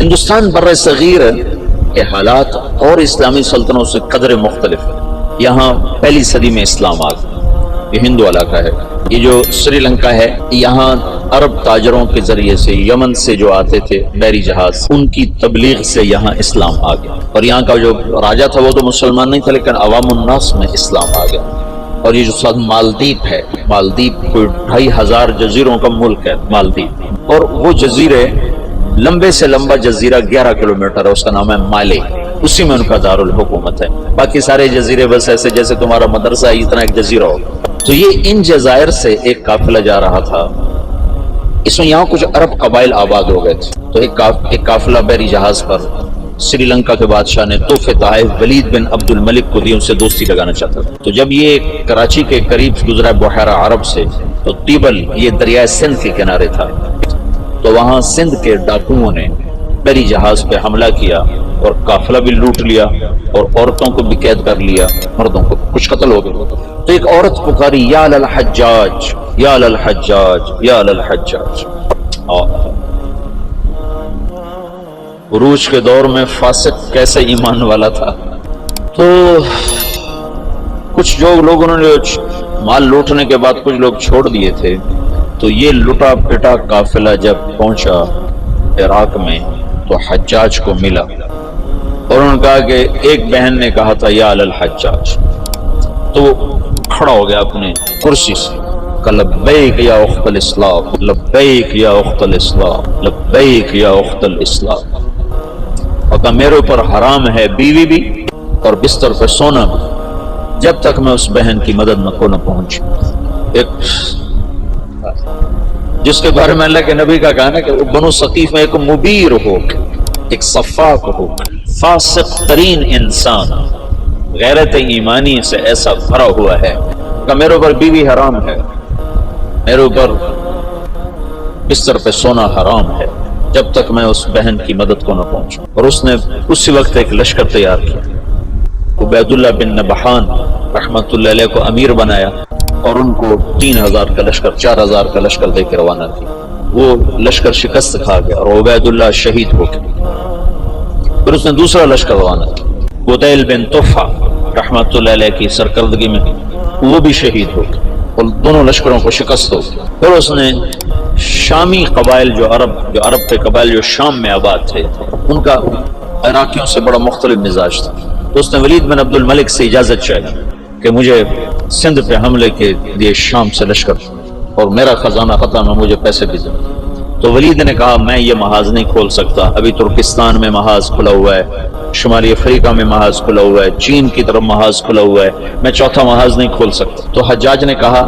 ہندوستان بر صغیر کے حالات اور اسلامی سلطنتوں سے قدر مختلف ہے۔ یہاں پہلی صدی میں اسلام آ گیا، یہ ہندو علاقہ ہے۔ یہ جو سری لنکا ہے، یہاں عرب تاجروں کے ذریعے سے یمن سے جو آتے تھے بحری جہاز، ان کی تبلیغ سے یہاں اسلام آ گیا، اور یہاں کا جو راجہ تھا وہ تو مسلمان نہیں تھا، لیکن عوام الناس میں اسلام آ گیا۔ اور یہ جو ساتھ مالدیپ ہے، مالدیپ کوئی 2500 جزیروں کا ملک ہے مالدیپ، اور وہ جزیرے لمبے سے لمبا جزیرہ 11 کلومیٹر ہے، اس کا نام ہے مالے، اسی میں ان کا دارالحکومت ہے۔ باقی سارے جزیرے بس ایسے جیسے تمہارا مدرسہ ہے، اتنا ایک جزیرہ ہو۔ تو یہ ان جزائر سے ایک قافلہ جا رہا تھا، اس میں یہاں کچھ عرب قبائل آباد ہو گئے تھے، تو ایک قافلہ بحری جہاز پر سری لنکا کے بادشاہ نے تحفے تحائف ولید بن عبد الملک کو دی، ان سے دوستی لگانا چاہتا تھا۔ تو جب یہ کراچی کے قریب گزرا بحیرہ عرب سے، تو تیبل یہ دریائے سندھ کے کنارے تھا، تو وہاں سندھ کے ڈاکوؤں نے بحری جہاز پہ حملہ کیا اور قافلہ بھی لوٹ لیا، اور عورتوں کو بھی قید کر لیا، مردوں کو کچھ قتل ہو گئے۔ تو ایک عورت پکاری یا للحجاج یا للحجاج یا للحجاج۔ عروج کے دور میں فاسق کیسے ایمان والا تھا۔ تو کچھ جو لوگوں نے مال لوٹنے کے بعد کچھ لوگ چھوڑ دیے تھے، تو یہ لٹا پٹا قافلہ جب پہنچا عراق میں تو حجاج کو ملا، اور انہوں نے کہا کہ ایک بہن نے کہا تھا یا للحجاج، تو وہ کھڑا ہو گیا اپنے کرسی سے، کہ لبیک یا اخت الاسلام، لبیک یا اخت الاسلام، لبیک یا اخت الاسلام، اور کہا میرے اوپر حرام ہے بیوی بھی اور بستر پہ سونا بھی، جب تک میں اس بہن کی مدد نہ پہنچوں۔ ایک جس کے بارے میں اللہ کے نبی کا کہنا ہے کہ بنو ثقیف میں ایک مبیر ہو، ایک صفاق ہو، فاسق ترین انسان غیرت ایمانی سے ایسا بھرا ہوا ہے کہ میرے اوپر بیوی حرام ہے، میرے اوپر بستر پہ سونا حرام ہے، جب تک میں اس بہن کی مدد کو نہ پہنچوں۔ اور اس نے اسی وقت ایک لشکر تیار کیا، عبید اللہ بن نبحان رحمت اللہ علیہ کو امیر بنایا، اور ان کو 3000 کا لشکر 4000 کا لشکر دے کے روانہ کیا۔ وہ لشکر شکست کھا گیا اور عبید اللہ شہید ہو گیا۔ پھر اس نے دوسرا لشکر روانہ کیا، بدیل بن طفہ رحمت اللہ علیہ کی سرکردگی میں، وہ بھی شہید ہو گیا، اور دونوں لشکروں کو شکست ہو گئی۔ پھر اس نے شامی قبائل جو عرب کے قبائل جو شام میں آباد تھے، ان کا عراقیوں سے بڑا مختلف مزاج تھا، تو اس نے ولید بن عبد الملک سے اجازت چاہی کہ مجھے سندھ پہ حملے کے لیے شام سے لشکر، اور میرا خزانہ ختم ہے، مجھے پیسے بھی دیں۔ تو ولید نے کہا میں یہ محاذ نہیں کھول سکتا، ابھی ترکستان میں محاذ کھلا ہوا ہے، شمالی افریقہ میں محاذ کھلا ہوا ہے، چین کی طرف محاذ کھلا ہوا ہے، میں چوتھا محاذ نہیں کھول سکتا۔ تو حجاج نے کہا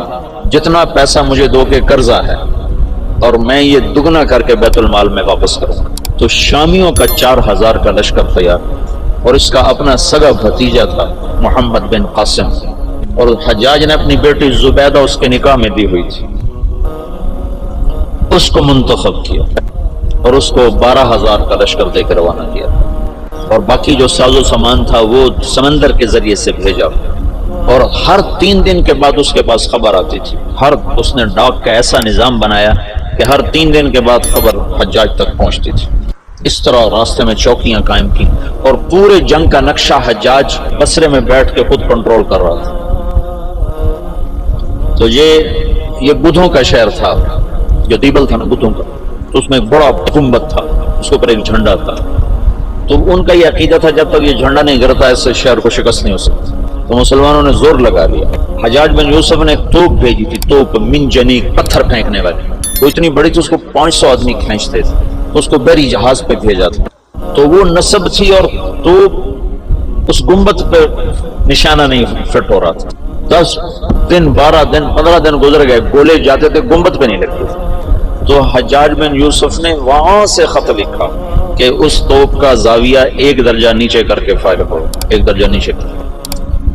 جتنا پیسہ مجھے دو کے قرضہ ہے، اور میں یہ دگنا کر کے بیت المال میں واپس کروں۔ تو شامیوں کا 4000 کا لشکر تیار، اور اس کا اپنا سگا بھتیجا تھا محمد بن قاسم، اور حجاج نے اپنی بیٹی زبیدہ اس کے نکاح میں دی ہوئی تھی، اس کو منتخب کیا اور اس کو 12000 کا لشکر دے کے روانہ کیا، اور باقی جو ساز و سامان تھا وہ سمندر کے ذریعے سے بھیجا، اور ہر 3 دن کے بعد اس کے پاس خبر آتی تھی۔ اس نے ڈاک کا ایسا نظام بنایا کہ ہر 3 دن کے بعد خبر حجاج تک پہنچتی تھی۔ اس طرح راستے میں چوکیاں قائم کی، اور پورے جنگ کا نقشہ حجاج بصرے میں بیٹھ کے خود کنٹرول کر رہا تھا۔ تو یہ بدھوں کا شہر تھا، جو دیبل تھا نا بدھوں کا، تو اس میں ایک بڑا گنبد تھا، اس کے اوپر ایک جھنڈا تھا۔ تو ان کا یہ عقیدہ تھا جب تک یہ جھنڈا نہیں گرتا اس سے شہر کو شکست نہیں ہو سکتی۔ تو مسلمانوں نے زور لگا لیا، حجاج بن یوسف نے ایک توپ بھیجی تھی، توپ منجنیق، پتھر پھینکنے والی، وہ اتنی بڑی تھی اس کو 500 آدمی کھینچتے تھے، تو اس کو بحری جہاز پہ بھیجا تھا۔ تو وہ نصب تھی، اور توپ اس گنبد پہ نشانہ نہیں فٹ ہو رہا تھا۔ 10 دن 12 دن 15 دن گزر گئے، گولے جاتے تھے، گنبد پہ نہیں لگتے تھے۔ تو حجاج بن یوسف نے وہاں سے خط لکھا کہ اس توپ کا زاویہ 1 درجہ نیچے کر کے فائر کرو، 1 درجہ نیچے کر۔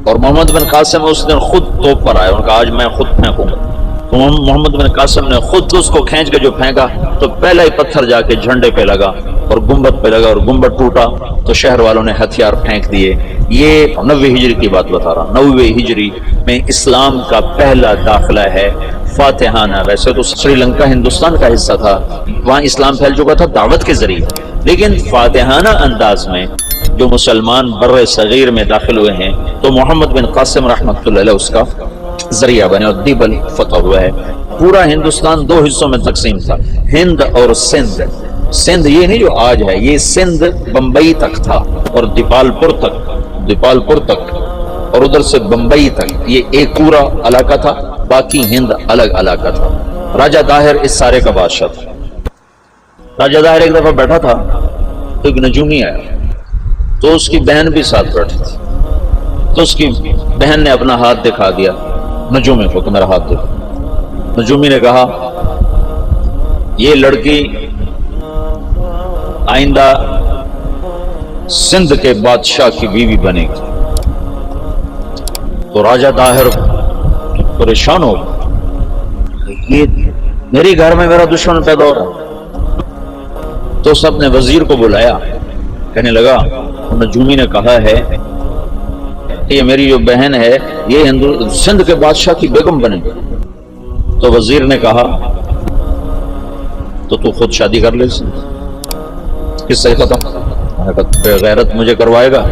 اور محمد بن قاسم اس دن خود توپ پر آئے، ان کا آج میں خود پھینکوں گا۔ تو محمد بن قاسم نے خود اس کو کھینچ کے جو پھینکا، تو پہلا ہی پتھر جا کے جھنڈے پہ لگا اور گنبد پہ لگا، اور گنبد ٹوٹا۔ تو شہر والوں نے ہتھیار پھینک دیے، یہ 90 ہجری کی بات بتا رہا ہوں، 90 ہجری میں اسلام کا پہلا داخلہ ہے فاتحانہ۔ ویسے تو سری لنکا ہندوستان کا حصہ تھا، وہاں اسلام پھیل چکا تھا دعوت کے ذریعے، لیکن فاتحانہ انداز میں جو مسلمان بر صغیر میں داخل ہوئے ہیں تو محمد بن قاسم رحمۃ اللہ علیہ اس کا ذریعہ بنے اور دیبل فتح ہوا ہے۔ پورا ہندوستان دو حصوں میں تقسیم تھا، ہند اور سندھ۔ سندھ یہ نہیں جو آج ہے، یہ سندھ بمبئی تک تھا اور دیپال پور تک اور ادھر سے بمبئی تک، یہ ایک پورا علاقہ تھا، باقی ہند الگ علاقہ تھا۔ راجہ داہر اس سارے کا بادشاہ تھا۔ راجہ داہر ایک دفعہ بیٹھا تھا تو ایک نجومی آیا تو اس کی بہن بھی ساتھ بیٹھی تھی، تو اس کی بہن نے اپنا ہاتھ دکھا دیا نجومی کو کہ میرا ہاتھ دیکھو۔ نجومی نے کہا یہ لڑکی آئندہ سندھ کے بادشاہ کی بیوی بنے گی۔ تو راجہ داہر پریشان ہو گیا، یہ میرے گھر میں میرا دشمن پیدا ہو رہا۔ تو اس اپنے وزیر کو بلایا، کہنے لگا نجومی نے کہا ہے کہ یہ میری جو بہن ہے یہ سندھ کے بادشاہ کی بیگم بنے گی۔ تو وزیر نے کہا تو خود شادی کر لے، کس سے ختم؟ غیرت مجھے کروائے گا،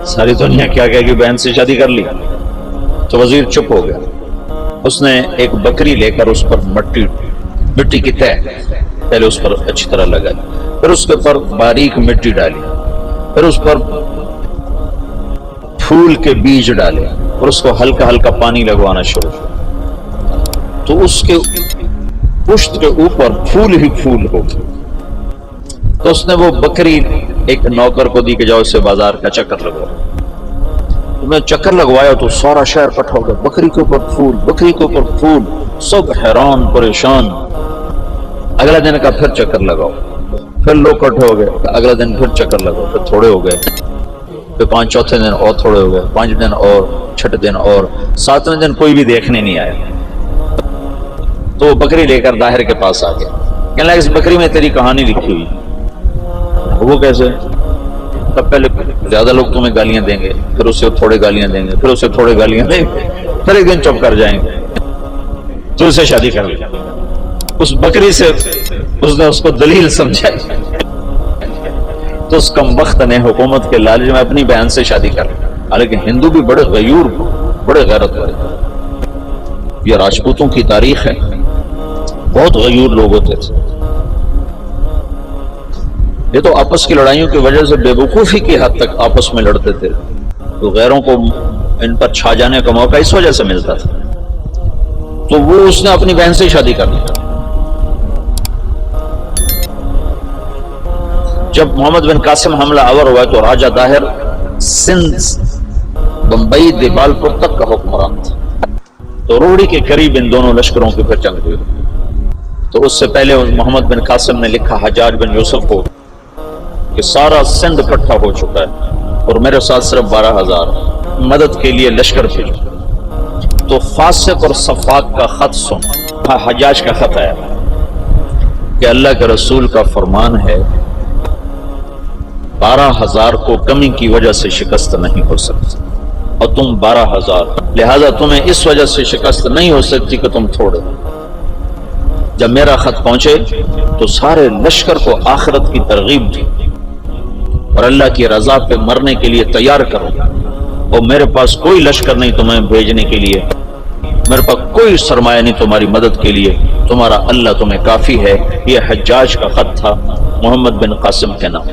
ساری دنیا کیا کہے گی بہن سے شادی کر لی۔ تو وزیر چپ ہو گیا۔ اس نے ایک بکری لے کر اس پر مٹی کی تہ پہلے اس پر اچھی طرح لگائی، پھر اس کے اوپر باریک مٹی ڈالی، پھر اس پر پھول کے بیج ڈالے اور اس کو ہلکا ہلکا پانی لگوانا شروع کیا۔ تو اس کے پشت کے اوپر پھول ہی پھول ہو گئے۔ تو اس نے وہ بکری ایک نوکر کو دی کہ جاؤ اسے بازار کا چکر لگواؤ۔ تو میں چکر لگوایا تو سارا شہر اکٹھا ہو گیا، بکری کے اوپر پھول، بکری کے اوپر پھول، سب حیران پریشان۔ اگلا دن کا پھر چکر لگاؤ، پھر لوگ اکٹھے ہو گئے، اگلا دن پھر چکر لگاؤ، پھر تھوڑے ہو گئے، پھر چوتھے دن اور تھوڑے ہو گئے، 5 دن اور، چھٹے دن اور، 7ویں دن کوئی بھی دیکھنے نہیں آیا۔ تو وہ بکری لے کر داہر کے پاس آ گیا، کہنے لگا اس بکری میں تیری کہانی لکھی ہوئی۔ وہ کیسے؟ تب پہلے زیادہ لوگ تمہیں گالیاں دیں گے، پھر اسے تھوڑے گالیاں دیں گے، پھر اسے تھوڑے گالیاں دیں گے، پھر ایک دن چپ کر جائیں گے، تو اسے شادی کر لیا۔ اس بکری سے اس نے اس کو دلیل سمجھائی، تو اس کمبخت نے حکومت کے لالچ میں اپنی بہن سے شادی کر لی۔ حالانکہ ہندو بھی بڑے غیور، بڑے غیرت والے، یہ راجپوتوں کی تاریخ ہے، بہت غیور لوگ ہوتے تھے۔ یہ تو آپس کی لڑائیوں کی وجہ سے بے وقوفی کی حد تک آپس میں لڑتے تھے، تو غیروں کو ان پر چھا جانے کا موقع اس وجہ سے ملتا تھا۔ تو وہ اس نے اپنی بہن سے شادی کر لی۔ جب محمد بن قاسم حملہ آور ہوا تو راجہ داہر سندھ بمبئی دیپال پور تک کا حکمران تھا۔ تو روڑی کے قریب ان دونوں لشکروں کی پھر جنگ ہوئی۔ تو اس سے پہلے محمد بن قاسم نے لکھا حجاج بن یوسف کو کہ سارا سندھ اکٹھا ہو چکا ہے اور میرے ساتھ صرف 12,000 مدد کے لیے لشکر بھیجو۔ تو فاسق اور صفاق کا خط سن، حجاج کا خط ہے کہ اللہ کے رسول کا فرمان ہے 12,000 کو کمی کی وجہ سے شکست نہیں ہو سکتی، اور تم 12,000، لہذا تمہیں اس وجہ سے شکست نہیں ہو سکتی کہ تم تھوڑے۔ جب میرا خط پہنچے تو سارے لشکر کو آخرت کی ترغیب دی اور اللہ کی رضا پہ مرنے کے لیے تیار کرو، اور میرے پاس کوئی لشکر نہیں تمہیں بھیجنے کے لیے، میرے پاس کوئی سرمایہ نہیں تمہاری مدد کے لیے، تمہارا اللہ تمہیں کافی ہے۔ یہ حجاج کا خط تھا محمد بن قاسم کے نام۔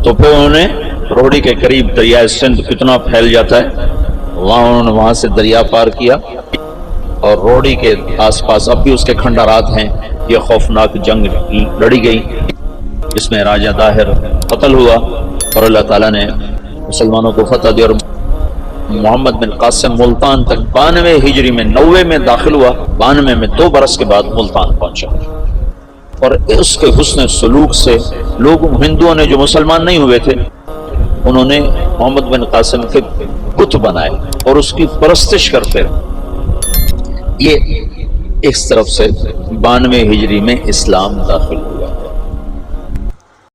تو پھر انہوں نے روڑی کے قریب دریائے سندھ کتنا پھیل جاتا ہے، انہوں نے وہاں سے دریا پار کیا، اور روڑی کے آس پاس اب بھی اس کے کھنڈرات ہیں۔ یہ خوفناک جنگ لڑی گئی جس میں راجہ داہر قتل ہوا اور اللہ تعالیٰ نے مسلمانوں کو فتح دی، اور محمد بن قاسم ملتان تک 92 ہجری میں 90 میں داخل ہوا، 92 میں 2 برس کے بعد ملتان پہنچا۔ اور اس کے حسن سلوک سے لوگ، ہندوؤں نے جو مسلمان نہیں ہوئے تھے، انہوں نے محمد بن قاسم کے بت بنائے اور اس کی پرستش کرتے رہے۔ یہ اس طرف سے 92 ہجری میں اسلام داخل ہوا۔